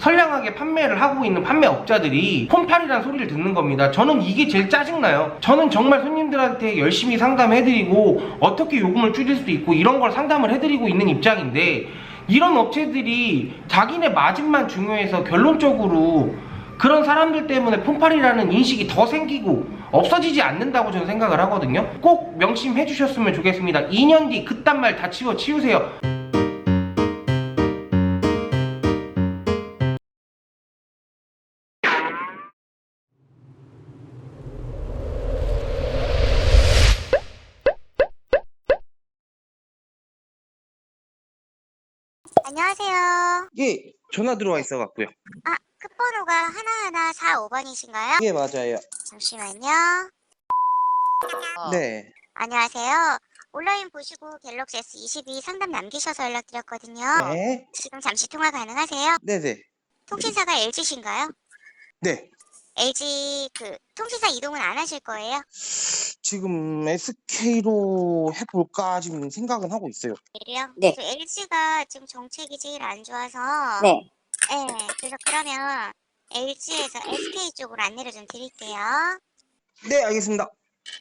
선량하게 판매를 하고 있는 판매업자들이 폰팔이라는 소리를 듣는 겁니다. 저는 이게 제일 짜증나요. 저는 정말 손님들한테 열심히 상담해드리고 어떻게 요금을 줄일 수도 있고 이런 걸 상담을 해드리고 있는 입장인데, 이런 업체들이 자기네 마진만 중요해서 결론적으로 그런 사람들 때문에 폰팔이라는 인식이 더 생기고 없어지지 않는다고 저는 생각을 하거든요. 꼭 명심해 주셨으면 좋겠습니다. 2년 뒤 그딴 말 다 치우세요. 안녕하세요. 예, 전화 들어와 있어 갖고요. 아, 끝번호가 하나하나 45번이신가요? 예, 맞아요. 잠시만요. 네. 안녕하세요. 온라인 보시고 갤럭시 S22 상담 남기셔서 연락드렸거든요. 네. 지금 잠시 통화 가능하세요? 네네. 통신사가 LG신가요? 네. LG 통신사 이동은 안 하실 거예요? 지금 SK로 해볼까 지금 생각은 하고 있어요. 요 네. LG가 지금 정책이 제일 안 좋아서 네. 네, 그래서 그러면 LG에서 SK 쪽으로 안내를 좀 드릴게요. 네, 알겠습니다.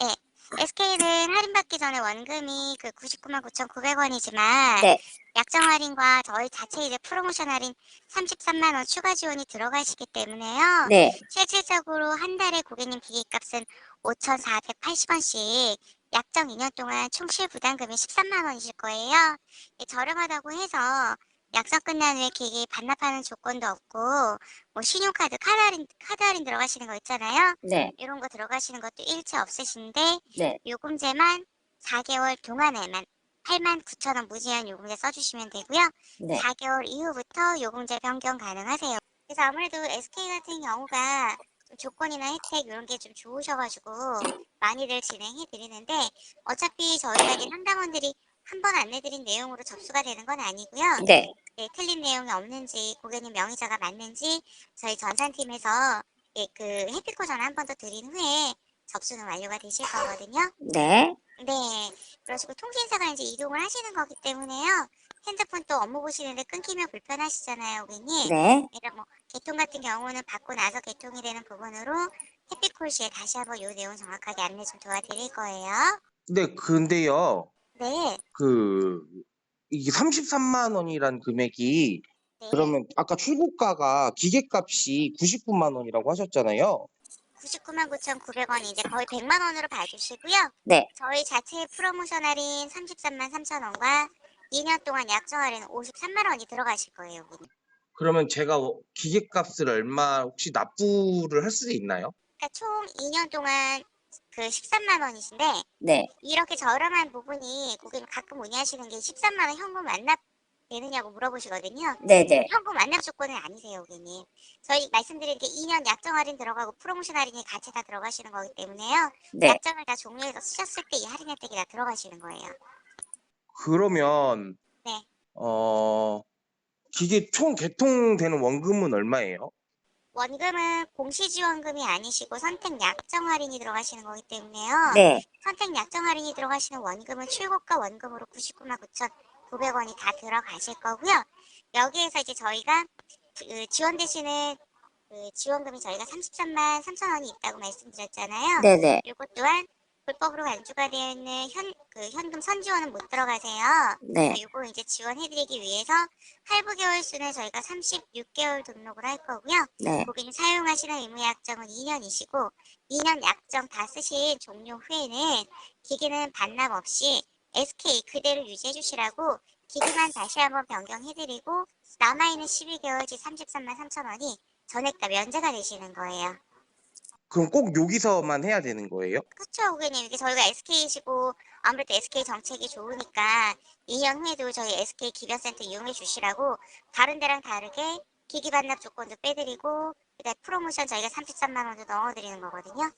네. SK는 할인받기 전에 원금이 99만 9,900원이지만 네. 약정 할인과 저희 자체 이제 프로모션 할인 33만 원 추가 지원이 들어가시기 때문에요. 네. 실질적으로 한 달에 고객님 기기값은 5,480원씩 약정 2년 동안 총 실부담금이 13만 원이실 거예요. 저렴하다고 해서 약정 끝난 후에 기기 반납하는 조건도 없고 뭐 신용카드, 카드 할인 들어가시는 거 있잖아요. 네. 이런 거 들어가시는 것도 일체 없으신데 네. 요금제만 4개월 동안에만 89,000원 무제한 요금제 써주시면 되고요. 네. 4개월 이후부터 요금제 변경 가능하세요. 그래서 아무래도 SK 같은 경우가 좀 조건이나 혜택 이런 게 좀 좋으셔가지고 많이들 진행해 드리는데, 어차피 저희가 이제 상담원들이 한 번 안내드린 내용으로 접수가 되는 건 아니고요. 네. 네, 틀린 내용이 없는지 고객님 명의자가 맞는지 저희 전산팀에서 해피코 전화 한 번 더 드린 후에 접수는 완료가 되실 거거든요. 네. 네, 그러시고 통신사가 이제 이동을 하시는 거기 때문에요. 핸드폰 또 업무 보시는데 끊기면 불편하시잖아요, 고객님. 네. 그러니까 뭐 개통 같은 경우는 받고 나서 개통이 되는 부분으로 해피콜 시에 다시 한번 요 내용 정확하게 안내 좀 도와드릴 거예요. 네, 근데요. 네, 이게 33만 원이란 금액이, 네. 그러면 아까 출고가가 기계값이 99만 원이라고 하셨잖아요. 99만 9,900원이 이제 거의 100만 원으로 봐주시고요. 네. 저희 자체 프로모션 할인 33만 3천 원과 2년 동안 약정 할인 53만 원이 들어가실 거예요, 고객님. 그러면 제가 기계값을 얼마 혹시 납부를 할 수도 있나요? 그러니까 총 2년 동안 13만 원이신데, 네. 이렇게 저렴한 부분이 고객님 가끔 문의하시는 게 13만 원 현금 완납 되느냐고 물어보시거든요. 네네. 현금 완납 조건은 아니세요, 고객님. 저희 말씀드린 게 2년 약정 할인 들어가고 프로모션 할인이 같이 다 들어가시는 거기 때문에요. 네. 약정을 다 종료해서 쓰셨을 때 이 할인 혜택이 다 들어가시는 거예요. 그러면 네. 기계 총 개통되는 원금은 얼마예요? 원금은 공시지원금이 아니시고 선택 약정 할인이 들어가시는 거기 때문에요. 네. 선택 약정 할인이 들어가시는 원금은 출고가 원금으로 99만 9,900원이 다 들어가실 거고요. 여기에서 이제 저희가 지원되시는 지원금이 저희가 33만 3천 원이 있다고 말씀드렸잖아요. 네네. 이것 또한 불법으로 간주가 되어 있는 현금 선지원은 못 들어가세요. 네. 이거 이제 지원해드리기 위해서 할부 개월 수는 저희가 36개월 등록을 할 거고요. 네. 고객님 사용하시는 의무 약정은 2년이시고 2년 약정 다 쓰신 종료 후에는 기기는 반납 없이 SK 그대로 유지해 주시라고 기기만 다시 한번 변경해드리고 남아있는 12개월치 33만 3천 원이 전액 다 면제가 되시는 거예요. 그럼 꼭 여기서만 해야 되는 거예요? 그쵸, 고객님. 이게 저희가 SK이시고 아무래도 SK 정책이 좋으니까 2년 후에도 저희 SK 기변센터 이용해 주시라고 다른 데랑 다르게 기기 반납 조건도 빼드리고 그다음 프로모션 저희가 33만 원도 넣어드리는 거거든요.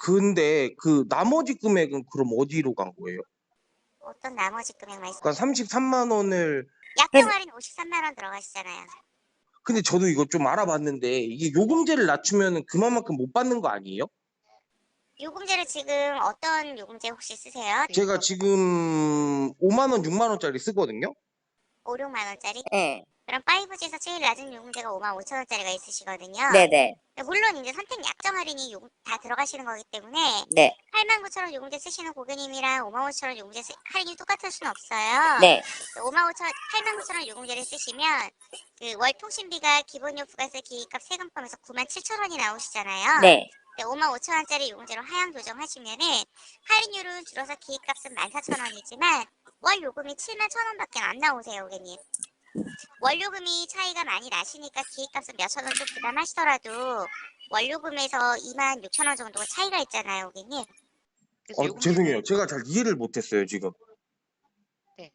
근데 그 나머지 금액은 그럼 어디로 간 거예요? 어떤 나머지 금액 말씀? 그러니까 33만 원을, 약정 할인 53만 원 들어가시잖아요. 근데 저도 이거 좀 알아봤는데 이게 요금제를 낮추면 그만큼 못 받는 거 아니에요? 요금제를 지금 어떤 요금제 혹시 쓰세요? 제가 지금 5만 원, 6만 원짜리 쓰거든요. 5, 6만 원짜리? 네. 그럼 5G에서 제일 낮은 요금제가 55,000원짜리가 있으시거든요. 네네. 물론 이제 선택 약정 할인이 요금 다 들어가시는 거기 때문에 네. 89,000원 요금제 쓰시는 고객님이랑 55,000원 요금제 할인이 똑같을 수는 없어요. 네. 89,000원 요금제를 쓰시면 그 월 통신비가 기본료 부가세 기기값 세금 포함해서 97,000원이 나오시잖아요. 네. 55,000원짜리 요금제로 하향 조정하시면은 할인율은 줄어서 기기값은 14,000원이지만 월 요금이 71,000원밖에 안 나오세요, 고객님. 원료금이 차이가 많이 나시니까 기획값은 몇천 원 좀 부담하시더라도 원료금에서 26,000원 정도가 차이가 있잖아요, 고객님. 그래서 요금제는 죄송해요. 제가 잘 이해를 못했어요, 지금. 네.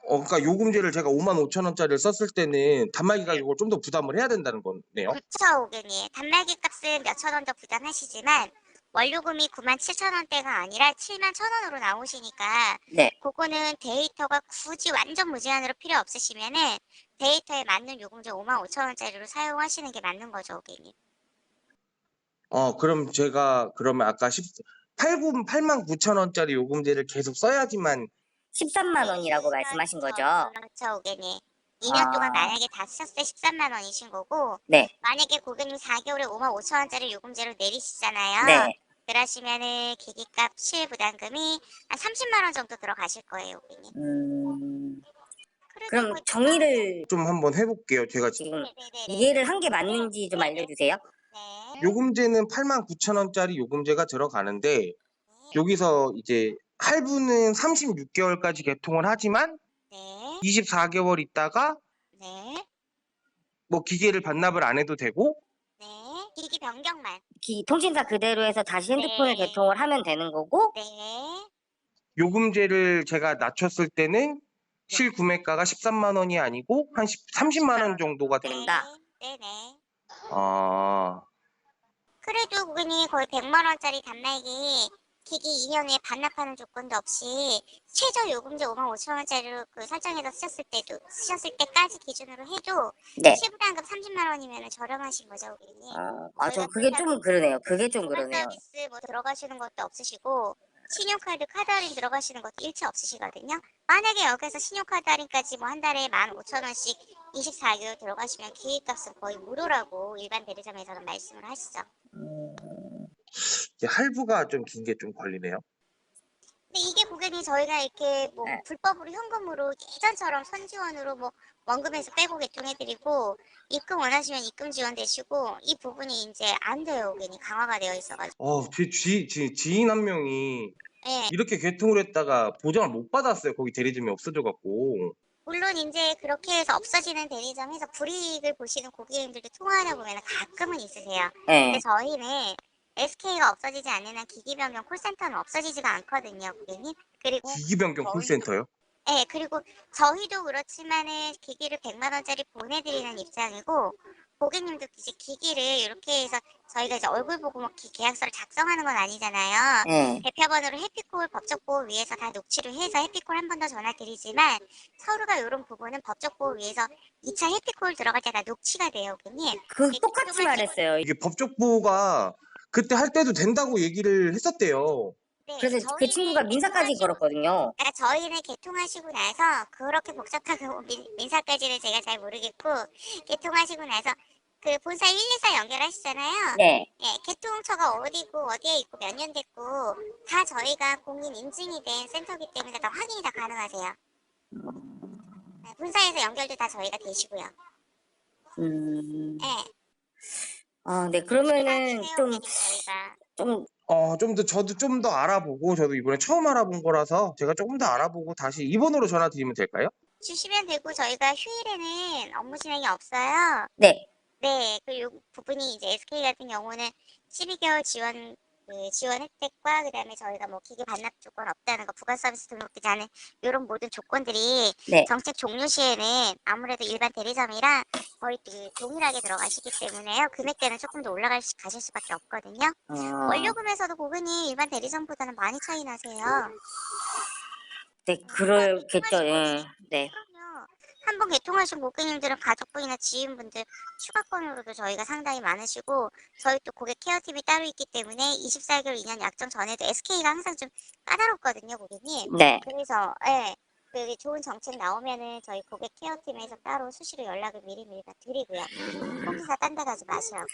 그러니까 요금제를 제가 55,000원짜리를 썼을 때는 단말기 네. 가격을 좀 더 부담을 해야 된다는 거네요. 그쵸, 고객님. 단말기 값은 몇천 원 더 부담하시지만 원료금이 97,000원대가 아니라 71,000원으로 나오시니까 네. 그거는 데이터가 굳이 완전 무제한으로 필요 없으시면은 데이터에 맞는 요금제 55,000원짜리로 사용하시는 게 맞는 거죠, 고객님. 그럼 제가 그러면 아까 89,000원짜리 요금제를 계속 써야지만 13만 원이라고 말씀하신 거죠? 그렇죠, 고객님. 2년 동안 아. 만약에 다 쓰셨을 때 13만 원이신 거고 네. 만약에 고객님 4개월에 55,000원짜리 요금제로 내리시잖아요. 네. 그러시면은 기기값 실부담금이 한 30만 원 정도 들어가실 거예요, 고객님. 그래도 그럼 거의 정리를 좀 한번 해볼게요. 제가 지금 네네네. 이해를 한 게 맞는지 좀 알려주세요. 네. 요금제는 89,000원짜리 요금제가 들어가는데 여기서 이제 할부는 36개월까지 개통을 하지만 네. 24개월 있다가 네. 뭐 기계를 반납을 안 해도 되고 네. 기기 변경만. 통신사 그대로 해서 다시 핸드폰을 네. 개통을 하면 되는 거고, 네. 요금제를 제가 낮췄을 때는 실구매가가 13만 원이 아니고 한 30만 원 정도가 된다. 네네. 아, 그래도 고객님 거의 100만 원짜리 단말기 기기 2년 후에 반납하는 조건도 없이 최저 요금제 55,000원짜리로 그 설정해서 쓰셨을 때까지 기준으로 해도 네. 실부담금 30만 원이면 저렴하신 거죠, 고객님. 좀 그게 좀 그러네요. 그게 좀 부가 그러네요. 서비스 뭐 들어가시는 것도 없으시고 신용카드 카드 할인 들어가시는 것도 일체 없으시거든요. 만약에 여기서 신용카드 할인까지 뭐 한 달에 15,000원씩 24개월 들어가시면 기획값은 거의 무료라고 일반 대리점에서는 말씀을 하시죠. 이제 할부가 좀 긴 게 좀 걸리네요. 근데 이게 고객님 저희가 이렇게 뭐 네. 불법으로 현금으로 예전처럼 선지원으로 뭐 원금에서 빼고 개통해드리고 입금 원하시면 입금 지원되시고 이 부분이 이제 안 돼요, 고객님. 강화가 되어 있어가지고. 제 지인 한 명이 예. 이렇게 개통을 했다가 보장을 못 받았어요. 거기 대리점이 없어져갖고. 물론 이제 그렇게 해서 없어지는 대리점에서 불이익을 보시는 고객님들도 통화하다 보면 가끔은 있으세요. 네. 근데 저희는 SK가 없어지지 않는 한 기기 변경 콜센터는 없어지지가 않거든요, 고객님. 그리고 기기 변경 콜센터요? 네, 그리고 저희도 그렇지만은 기기를 100만 원짜리 보내드리는 입장이고 고객님도 이제 기기를 이렇게 해서 저희가 이제 얼굴 보고 뭐 계약서를 작성하는 건 아니잖아요. 네. 대표번호로 해피콜 법적 보호 위해서 다 녹취를 해서 해피콜 한 번 더 전화 드리지만 서로가 이런 부분은 법적 보호 위해서 2차 해피콜 들어갈 때 다 녹취가 돼요, 고객님. 똑같이 말했어요. 이게 법적 보호가 그때 할 때도 된다고 얘기를 했었대요. 네, 그래서 그 친구가 민사까지 걸었거든요. 그러니까 저희는 개통하시고 나서 그렇게 복잡한 민사까지는 제가 잘 모르겠고 개통하시고 나서 그 본사 124 연결하시잖아요. 네. 예, 개통처가 어디고 어디에 있고 몇 년 됐고 다 저희가 공인 인증이 된 센터기 때문에 다 확인이 다 가능하세요. 네, 본사에서 연결도 다 저희가 되시고요. 예. 네, 그러면은 해요, 저희가. 저도 좀 더 알아보고, 저도 이번에 처음 알아본 거라서 제가 조금 더 알아보고 다시 이번으로 전화 드리면 될까요? 주시면 되고 저희가 휴일에는 업무 진행이 없어요. 네. 네, 그 부분이 이제 SK 같은 경우는 12개월 지원 혜택과 그다음에 저희가 뭐 기기 반납 조건 없다는 거, 부가 서비스 등록되지 않은 이런 모든 조건들이 네. 정책 종료 시에는 아무래도 일반 대리점이랑 거의 동일하게 들어가시기 때문에요. 금액대는 조금 더 가실 수밖에 없거든요. 원료금에서도 고객님 일반 대리점보다는 많이 차이 나세요. 네, 그렇겠죠. 예. 네. 그럼요. 한번 개통하신 고객님들은 가족분이나 지인분들 추가권으로도 저희가 상당히 많으시고 저희 또 고객 케어팀이 따로 있기 때문에 24개월 2년 약정 전에도 SK가 항상 좀 까다롭거든요, 고객님. 네. 그래서 예. 그 좋은 정책 나오면은 저희 고객 케어팀에서 따로 수시로 연락을 미리미리 다 드리고요. 통지사 딴 데 가지 마시라고.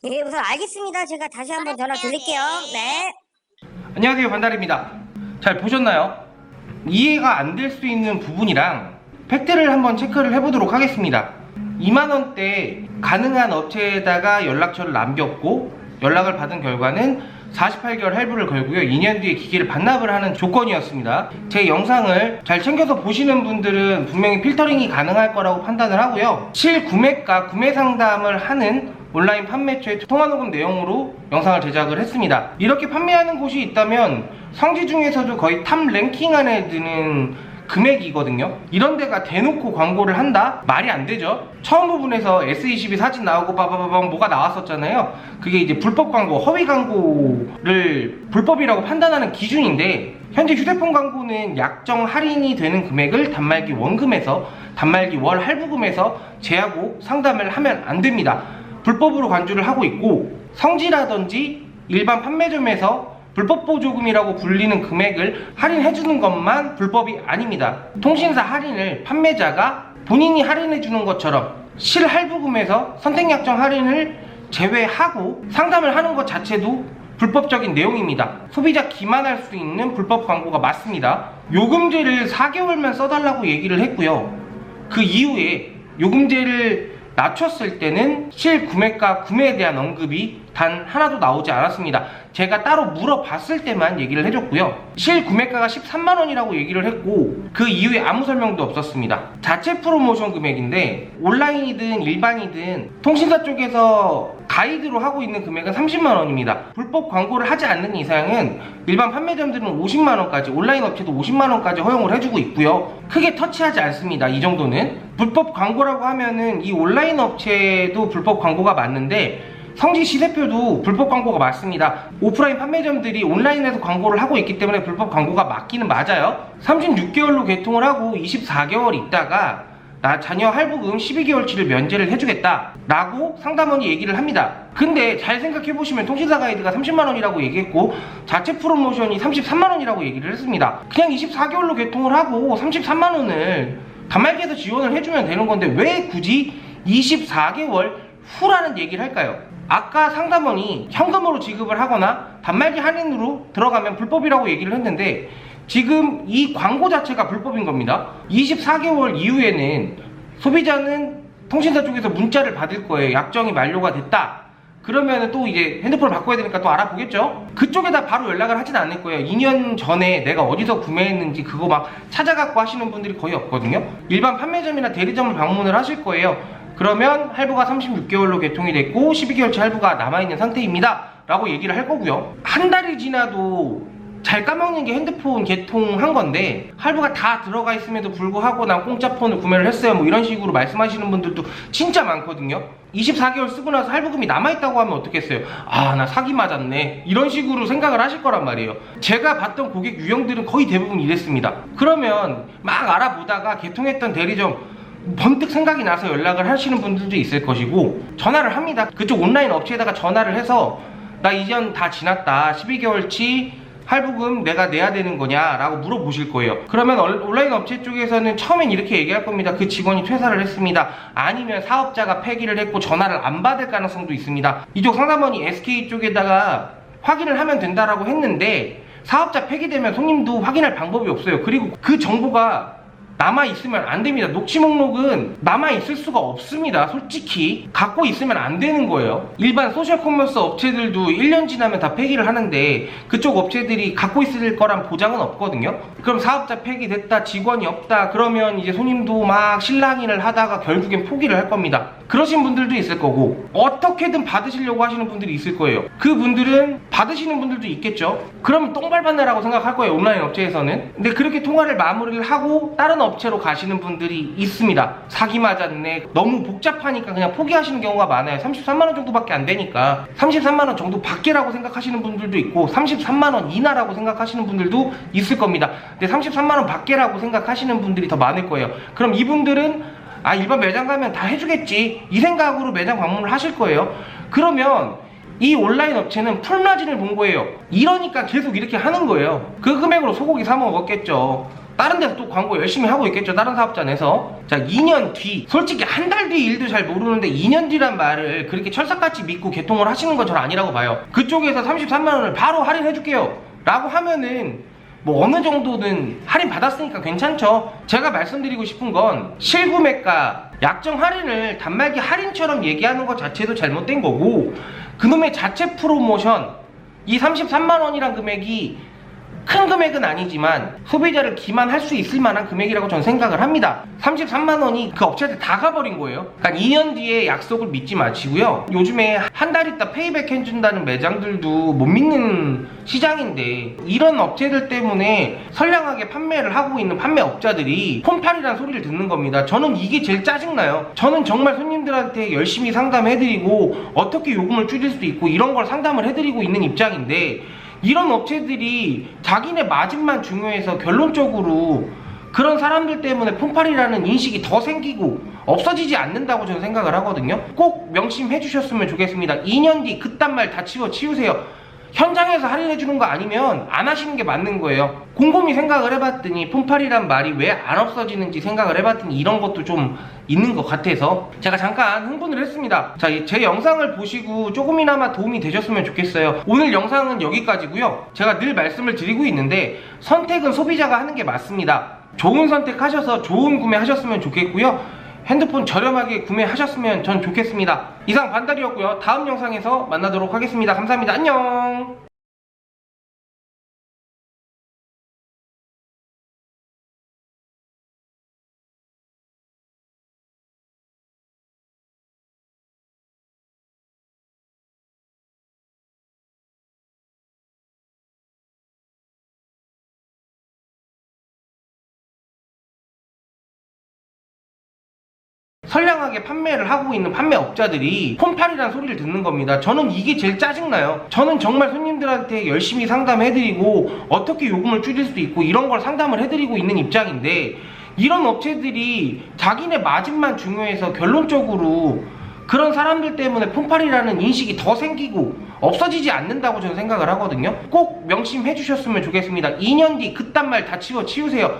예, 우선 알겠습니다. 제가 다시 한번 전화 드릴게요. 네. 안녕하세요, 반달입니다. 잘 보셨나요? 이해가 안 될 수 있는 부분이랑 팩트를 한번 체크를 해보도록 하겠습니다. 2만원대 가능한 업체에다가 연락처를 남겼고 연락을 받은 결과는 48개월 할부를 걸고요. 2년 뒤에 기기를 반납을 하는 조건이었습니다. 제 영상을 잘 챙겨서 보시는 분들은 분명히 필터링이 가능할 거라고 판단을 하고요. 실구매가 구매 상담을 하는 온라인 판매처의 통화녹음 내용으로 영상을 제작을 했습니다. 이렇게 판매하는 곳이 있다면 성지 중에서도 거의 탑 랭킹 안에 드는 금액이거든요. 이런 데가 대놓고 광고를 한다? 말이 안 되죠. 처음 부분에서 S22 사진 나오고 빠바바방 뭐가 나왔었잖아요. 그게 이제 불법 광고, 허위 광고를 불법이라고 판단하는 기준인데 현재 휴대폰 광고는 약정 할인이 되는 금액을 단말기 원금에서 단말기 월 할부금에서 제하고 상담을 하면 안 됩니다. 불법으로 간주를 하고 있고 성지라든지 일반 판매점에서 불법 보조금이라고 불리는 금액을 할인해주는 것만 불법이 아닙니다. 통신사 할인을 판매자가 본인이 할인해주는 것처럼 실할부금에서 선택약정 할인을 제외하고 상담을 하는 것 자체도 불법적인 내용입니다. 소비자 기만할 수 있는 불법 광고가 맞습니다. 요금제를 4개월만 써달라고 얘기를 했고요. 그 이후에 요금제를 낮췄을 때는 실구매가 구매에 대한 언급이 단 하나도 나오지 않았습니다. 제가 따로 물어봤을 때만 얘기를 해줬고요. 실구매가가 13만원이라고 얘기를 했고 그 이후에 아무 설명도 없었습니다. 자체 프로모션 금액인데 온라인이든 일반이든 통신사 쪽에서 가이드로 하고 있는 금액은 30만원입니다. 불법 광고를 하지 않는 이상은 일반 판매점들은 50만원까지, 온라인 업체도 50만원까지 허용을 해주고 있고요. 크게 터치하지 않습니다. 이 정도는. 불법 광고라고 하면은 이 온라인 업체도 불법 광고가 맞는데 성지 시세표도 불법 광고가 맞습니다. 오프라인 판매점들이 온라인에서 광고를 하고 있기 때문에 불법 광고가 맞기는 맞아요. 36개월로 개통을 하고 24개월 있다가 나 자녀 할부금 12개월치를 면제를 해주겠다 라고 상담원이 얘기를 합니다. 근데 잘 생각해보시면 통신사 가이드가 30만원이라고 얘기했고 자체 프로모션이 33만원이라고 얘기를 했습니다. 그냥 24개월로 개통을 하고 33만원을 단말기에서 지원을 해주면 되는 건데 왜 굳이 24개월 후라는 얘기를 할까요? 아까 상담원이 현금으로 지급을 하거나 단말기 할인으로 들어가면 불법이라고 얘기를 했는데 지금 이 광고 자체가 불법인 겁니다. 24개월 이후에는 소비자는 통신사 쪽에서 문자를 받을 거예요. 약정이 만료가 됐다. 그러면 또 이제 핸드폰을 바꿔야 되니까 또 알아보겠죠? 그쪽에다 바로 연락을 하진 않을 거예요. 2년 전에 내가 어디서 구매했는지 그거 막 찾아갖고 하시는 분들이 거의 없거든요. 일반 판매점이나 대리점을 방문을 하실 거예요. 그러면 할부가 36개월로 개통이 됐고 12개월치 할부가 남아있는 상태입니다 라고 얘기를 할 거고요. 한 달이 지나도 잘 까먹는 게 핸드폰 개통한 건데 할부가 다 들어가 있음에도 불구하고 난 공짜폰을 구매를 했어요 뭐 이런 식으로 말씀하시는 분들도 진짜 많거든요. 24개월 쓰고 나서 할부금이 남아있다고 하면 어떻겠어요? 아, 나 사기 맞았네 이런 식으로 생각을 하실 거란 말이에요. 제가 봤던 고객 유형들은 거의 대부분 이랬습니다. 그러면 막 알아보다가 개통했던 대리점 번뜩 생각이 나서 연락을 하시는 분들도 있을 것이고 전화를 합니다. 그쪽 온라인 업체에다가 전화를 해서 나 이전 다 지났다 12개월치 할부금 내가 내야 되는 거냐 라고 물어보실 거예요. 그러면 온라인 업체 쪽에서는 처음엔 이렇게 얘기할 겁니다. 그 직원이 퇴사를 했습니다. 아니면 사업자가 폐기를 했고 전화를 안 받을 가능성도 있습니다. 이쪽 상담원이 SK 쪽에다가 확인을 하면 된다라고 했는데 사업자 폐기되면 손님도 확인할 방법이 없어요. 그리고 그 정보가 남아있으면 안 됩니다. 녹취 목록은 남아있을 수가 없습니다. 솔직히 갖고 있으면 안 되는 거예요. 일반 소셜 커머스 업체들도 1년 지나면 다 폐기를 하는데 그쪽 업체들이 갖고 있을 거란 보장은 없거든요. 그럼 사업자 폐기됐다, 직원이 없다 그러면 이제 손님도 막 실랑이를 하다가 결국엔 포기를 할 겁니다. 그러신 분들도 있을 거고 어떻게든 받으시려고 하시는 분들이 있을 거예요. 그분들은 받으시는 분들도 있겠죠. 그럼 똥 밟았네라고 생각할 거예요. 온라인 업체에서는. 근데 그렇게 통화를 마무리를 하고 다른 업체로 가시는 분들이 있습니다. 사기 맞았네, 너무 복잡하니까 그냥 포기하시는 경우가 많아요. 33만원 정도밖에 안 되니까 33만원 정도 밖에라고 생각하시는 분들도 있고 33만원 이나라고 생각하시는 분들도 있을 겁니다. 근데 33만원 밖에라고 생각하시는 분들이 더 많을 거예요. 그럼 이분들은 아, 일반 매장 가면 다 해주겠지 이 생각으로 매장 방문을 하실 거예요. 그러면 이 온라인 업체는 풀마진을 본 거예요. 이러니까 계속 이렇게 하는 거예요. 그 금액으로 소고기 사 먹었겠죠. 다른 데서 또 광고 열심히 하고 있겠죠, 다른 사업자 내서. 자, 2년 뒤, 솔직히 한 달 뒤 일도 잘 모르는데 2년 뒤란 말을 그렇게 철석같이 믿고 개통을 하시는 건 저는 아니라고 봐요. 그쪽에서 33만원을 바로 할인해줄게요 라고 하면은 뭐 어느 정도는 할인 받았으니까 괜찮죠. 제가 말씀드리고 싶은 건 실구매가 약정 할인을 단말기 할인처럼 얘기하는 것 자체도 잘못된 거고, 그놈의 자체 프로모션, 이 33만원이란 금액이 큰 금액은 아니지만 소비자를 기만할 수 있을 만한 금액이라고 저는 생각을 합니다. 33만원이 그 업체한테 다 가버린 거예요. 그러니까 2년 뒤에 약속을 믿지 마시고요. 요즘에 한 달 있다 페이백 해준다는 매장들도 못 믿는 시장인데, 이런 업체들 때문에 선량하게 판매를 하고 있는 판매업자들이 폰팔이라는 소리를 듣는 겁니다. 저는 이게 제일 짜증나요. 저는 정말 손님들한테 열심히 상담해드리고 어떻게 요금을 줄일 수도 있고 이런 걸 상담을 해드리고 있는 입장인데, 이런 업체들이 자기네 마진만 중요해서 결론적으로 그런 사람들 때문에 폰팔이라는 인식이 더 생기고 없어지지 않는다고 저는 생각을 하거든요. 꼭 명심해 주셨으면 좋겠습니다. 2년 뒤 그딴 말 다 치우세요. 현장에서 할인해주는 거 아니면 안 하시는 게 맞는 거예요. 곰곰이 생각을 해봤더니 폰팔이란 말이 왜 안 없어지는지 생각을 해봤더니 이런 것도 좀 있는 것 같아서 제가 잠깐 흥분을 했습니다. 자, 제 영상을 보시고 조금이나마 도움이 되셨으면 좋겠어요. 오늘 영상은 여기까지고요. 제가 늘 말씀을 드리고 있는데 선택은 소비자가 하는 게 맞습니다. 좋은 선택하셔서 좋은 구매하셨으면 좋겠고요. 핸드폰 저렴하게 구매하셨으면 전 좋겠습니다. 이상 반달이었고요. 다음 영상에서 만나도록 하겠습니다. 감사합니다. 안녕. 선량하게 판매를 하고 있는 판매업자들이 폰팔이라는 소리를 듣는 겁니다. 저는 이게 제일 짜증나요. 저는 정말 손님들한테 열심히 상담해드리고 어떻게 요금을 줄일 수도 있고 이런 걸 상담을 해드리고 있는 입장인데, 이런 업체들이 자기네 마진만 중요해서 결론적으로 그런 사람들 때문에 폰팔이라는 인식이 더 생기고 없어지지 않는다고 저는 생각을 하거든요. 꼭 명심해 주셨으면 좋겠습니다. 2년 뒤 그딴 말 다 치우세요.